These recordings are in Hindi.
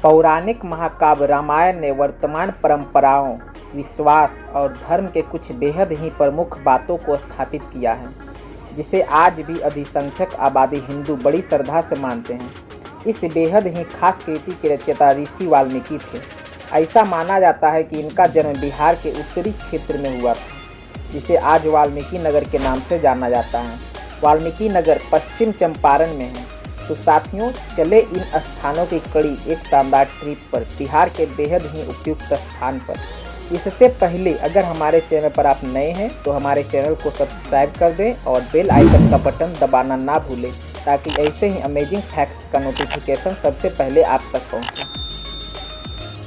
पौराणिक महाकाव्य रामायण ने वर्तमान परंपराओं, विश्वास और धर्म के कुछ बेहद ही प्रमुख बातों को स्थापित किया है, जिसे आज भी अधिसंख्यक आबादी हिंदू बड़ी श्रद्धा से मानते हैं। इस बेहद ही खास कृति के रचयिता ऋषि वाल्मीकि थे। ऐसा माना जाता है कि इनका जन्म बिहार के उत्तरी क्षेत्र में हुआ था, जिसे आज वाल्मीकि नगर के नाम से जाना जाता है। वाल्मीकि नगर पश्चिम चंपारण में है। तो साथियों, चले इन स्थानों की कड़ी एक शानदार ट्रिप पर बिहार के बेहद ही उपयुक्त स्थान पर। इससे पहले अगर हमारे चैनल पर आप नए हैं तो हमारे चैनल को सब्सक्राइब कर दें और बेल आइकन का बटन दबाना ना भूलें, ताकि ऐसे ही अमेजिंग फैक्ट्स का नोटिफिकेशन सबसे पहले आप तक पहुंचे।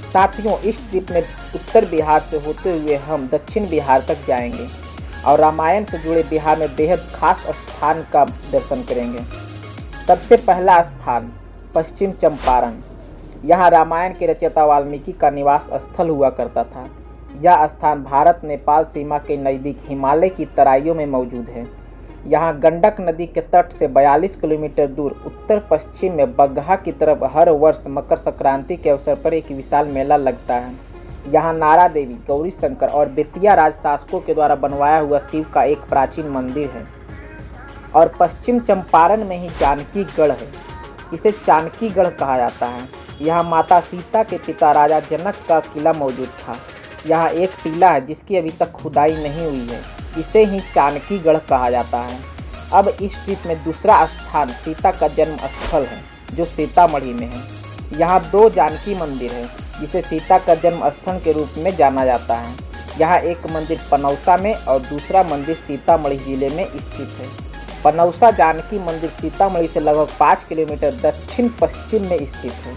साथियों, इस ट्रिप में उत्तर बिहार से होते हुए हम दक्षिण बिहार तक जाएंगे और रामायण से जुड़े बिहार में बेहद खास स्थान का दर्शन करेंगे। सबसे पहला स्थान पश्चिम चंपारण। यहाँ रामायण के रचयिता वाल्मीकि का निवास स्थल हुआ करता था। यह स्थान भारत नेपाल सीमा के नज़दीक हिमालय की तराइयों में मौजूद है। यहाँ गंडक नदी के तट से 42 किलोमीटर दूर उत्तर पश्चिम में बगहा की तरफ हर वर्ष मकर संक्रांति के अवसर पर एक विशाल मेला लगता है। यहाँ नारा देवी, गौरी शंकर और बेतिया राज शासकों के द्वारा बनवाया हुआ शिव का एक प्राचीन मंदिर है। और पश्चिम चंपारण में ही जानकीगढ़ है। इसे चाणकीगढ़ कहा जाता है। यहाँ माता सीता के पिता राजा जनक का किला मौजूद था। यहाँ एक टीला है जिसकी अभी तक खुदाई नहीं हुई है। इसे ही चाणकीगढ़ कहा जाता है। अब इस ट्रिप में दूसरा स्थान सीता का जन्म स्थल है, जो सीतामढ़ी में है। यहाँ 2 जानकी मंदिर है, जिसे सीता का जन्म स्थल के रूप में जाना जाता है। यहाँ एक मंदिर पनौसा में और दूसरा मंदिर सीतामढ़ी जिले में स्थित है। पनौसा जानकी मंदिर सीतामढ़ी से लगभग 5 किलोमीटर दक्षिण पश्चिम में स्थित है।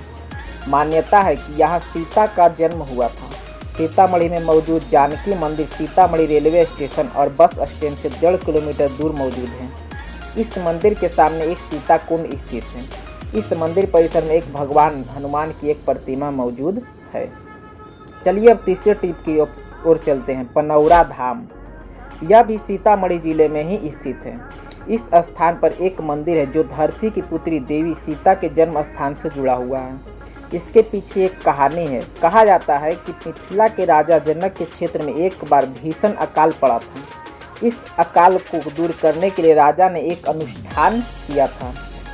मान्यता है कि यहाँ सीता का जन्म हुआ था। सीतामढ़ी में मौजूद जानकी मंदिर सीतामढ़ी रेलवे स्टेशन और बस स्टैंड से 1.5 किलोमीटर दूर मौजूद है। इस मंदिर के सामने एक सीता कुंड स्थित है। इस मंदिर परिसर में एक भगवान हनुमान की एक प्रतिमा मौजूद है। चलिए अब तीसरे ट्रिप की ओर चलते हैं, पनौरा धाम। यह भी सीतामढ़ी जिले में ही स्थित है। इस स्थान पर एक मंदिर है जो धरती की पुत्री देवी सीता के जन्म स्थान से जुड़ा हुआ है। इसके पीछे एक कहानी है। कहा जाता है कि मिथिला के राजा जनक के क्षेत्र में एक बार भीषण अकाल पड़ा था। इस अकाल को दूर करने के लिए राजा ने एक अनुष्ठान किया था।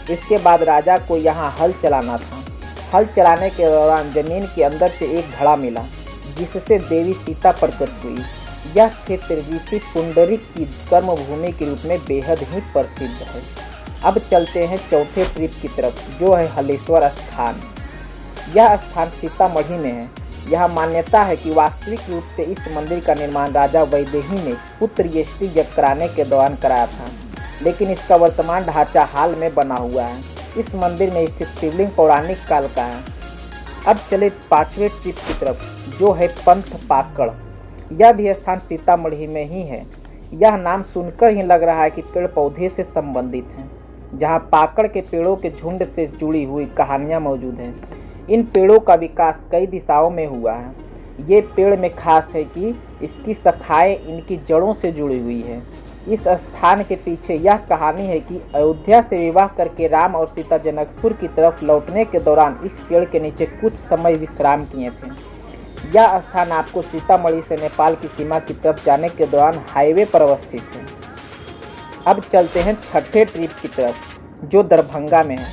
इसके बाद राजा को यहाँ हल चलाना था। हल चलाने के दौरान जमीन के अंदर से एक घड़ा मिला, जिससे देवी सीता प्रकट हुई। यह क्षेत्र ऋषि पुंडरीक की कर्मभूमि के रूप में बेहद ही प्रसिद्ध है। अब चलते हैं चौथे ट्रिप की तरफ, जो है हलेश्वर स्थान। यह स्थान सीतामढ़ी में है। यह मान्यता है कि वास्तविक रूप से इस मंदिर का निर्माण राजा वैदेही ने पुत्र यष्टि यज्ञ कराने के दौरान कराया था, लेकिन इसका वर्तमान ढांचा हाल में बना हुआ है। इस मंदिर में स्थित शिवलिंग पौराणिक काल का है। अब चले 5वें ट्रिप की तरफ, जो है पंथ पाकड़। यह भी स्थान सीतामढ़ी में ही है। यह नाम सुनकर ही लग रहा है कि पेड़ पौधे से संबंधित हैं, जहां पाकड़ के पेड़ों के झुंड से जुड़ी हुई कहानियां मौजूद हैं। इन पेड़ों का विकास कई दिशाओं में हुआ है। ये पेड़ में खास है कि इसकी शाखाएं इनकी जड़ों से जुड़ी हुई है। इस स्थान के पीछे यह कहानी है कि अयोध्या से विवाह करके राम और सीता जनकपुर की तरफ लौटने के दौरान इस पेड़ के नीचे कुछ समय विश्राम किए थे। यह स्थान आपको सीतामढ़ी से नेपाल की सीमा की तरफ जाने के दौरान हाईवे पर अवस्थित है। अब चलते हैं 6ठे ट्रिप की तरफ, जो दरभंगा में है।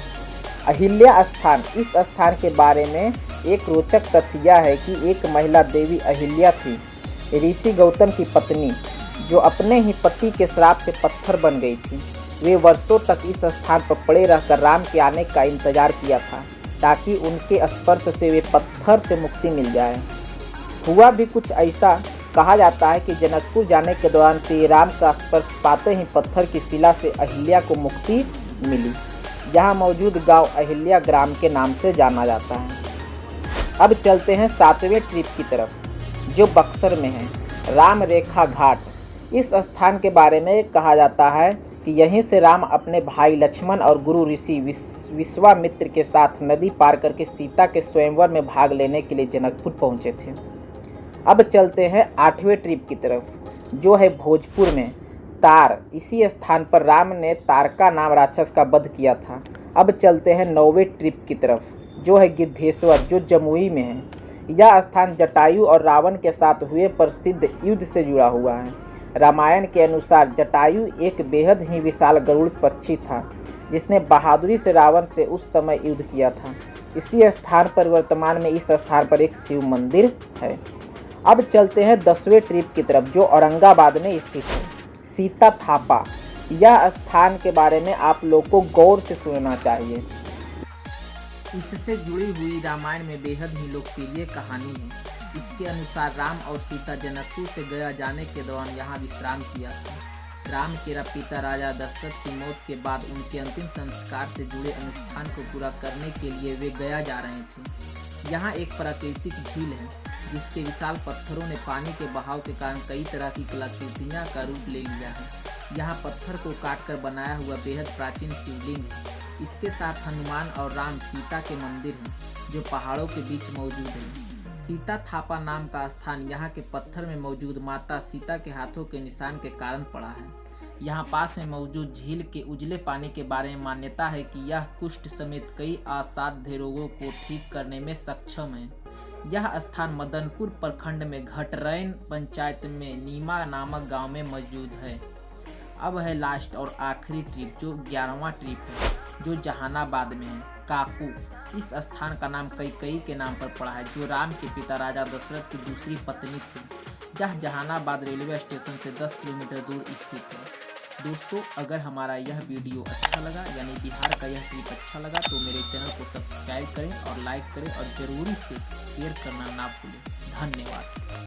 अहिल्या स्थान। इस स्थान के बारे में एक रोचक तथ्य यह है कि एक महिला देवी अहिल्या थी, ऋषि गौतम की पत्नी, जो अपने ही पति के श्राप से पत्थर बन गई थी। वे वर्षों तक इस स्थान पर पड़े रहकर राम के आने का इंतजार किया था, ताकि उनके स्पर्श से वे पत्थर से मुक्ति मिल जाए। हुआ भी कुछ ऐसा। कहा जाता है कि जनकपुर जाने के दौरान श्री राम का स्पर्श पाते ही पत्थर की शिला से अहिल्या को मुक्ति मिली। यहाँ मौजूद गांव अहिल्या ग्राम के नाम से जाना जाता है। अब चलते हैं 7वें ट्रिप की तरफ, जो बक्सर में है, राम रेखा घाट। इस स्थान के बारे में कहा जाता है कि यहीं से राम अपने भाई लक्ष्मण और गुरु ऋषि विश्वामित्र के साथ नदी पार करके सीता के स्वयंवर में भाग लेने के लिए जनकपुर पहुँचे थे। अब चलते हैं 8वें ट्रिप की तरफ, जो है भोजपुर में तार। इसी स्थान पर राम ने तारका नाम राक्षस का वध किया था। अब चलते हैं 9वें ट्रिप की तरफ, जो है गिद्धेश्वर, जो जमुई में है। यह स्थान जटायु और रावण के साथ हुए प्रसिद्ध युद्ध से जुड़ा हुआ है। रामायण के अनुसार जटायु एक बेहद ही विशाल गरुड़ पक्षी था, जिसने बहादुरी से रावण से उस समय युद्ध किया था। इसी स्थान पर वर्तमान में इस स्थान पर एक शिव मंदिर है। अब चलते हैं 10वें ट्रिप की तरफ, जो औरंगाबाद में स्थित है, सीता थापा। यह स्थान के बारे में आप लोग को गौर से सुनना चाहिए। इससे जुड़ी हुई रामायण में बेहद ही लोकप्रिय कहानी है। इसके अनुसार राम और सीता जनकपुर से गया जाने के दौरान यहाँ विश्राम किया था। राम के पिता राजा दशरथ की मौत के बाद उनके अंतिम संस्कार से जुड़े अनुष्ठान को पूरा करने के लिए वे गया जा रहे थे। यहाँ एक प्राकृतिक झील है, जिसके विशाल पत्थरों ने पानी के बहाव के कारण कई तरह की कलाकृतियाँ का रूप ले लिया है। यहाँ पत्थर को काटकर बनाया हुआ बेहद प्राचीन शिवलिंग है। इसके साथ हनुमान और राम सीता के मंदिर हैं, जो पहाड़ों के बीच मौजूद है। सीता थापा नाम का स्थान यहाँ के पत्थर में मौजूद माता सीता के हाथों के निशान के कारण पड़ा है। यहाँ पास में मौजूद झील के उजले पानी के बारे में मान्यता है कि यह कुष्ठ समेत कई असाध्य रोगों को ठीक करने में सक्षम है। यह स्थान मदनपुर प्रखंड में घटरैन पंचायत में नीमा नामक गांव में मौजूद है। अब है लास्ट और आखिरी ट्रिप, जो 11वां ट्रिप है, जो जहानाबाद में है, काकू। इस स्थान का नाम कैकेयी के नाम पर पड़ा है, जो राम के पिता राजा दशरथ की दूसरी पत्नी थी। यह जहानाबाद रेलवे स्टेशन से 10 किलोमीटर दूर स्थित है। दोस्तों, अगर हमारा यह वीडियो अच्छा लगा, यानी बिहार का यह ट्रिप अच्छा लगा, तो मेरे चैनल को सब्सक्राइब करें और लाइक करें और ज़रूरी से शेयर करना ना भूलें। धन्यवाद।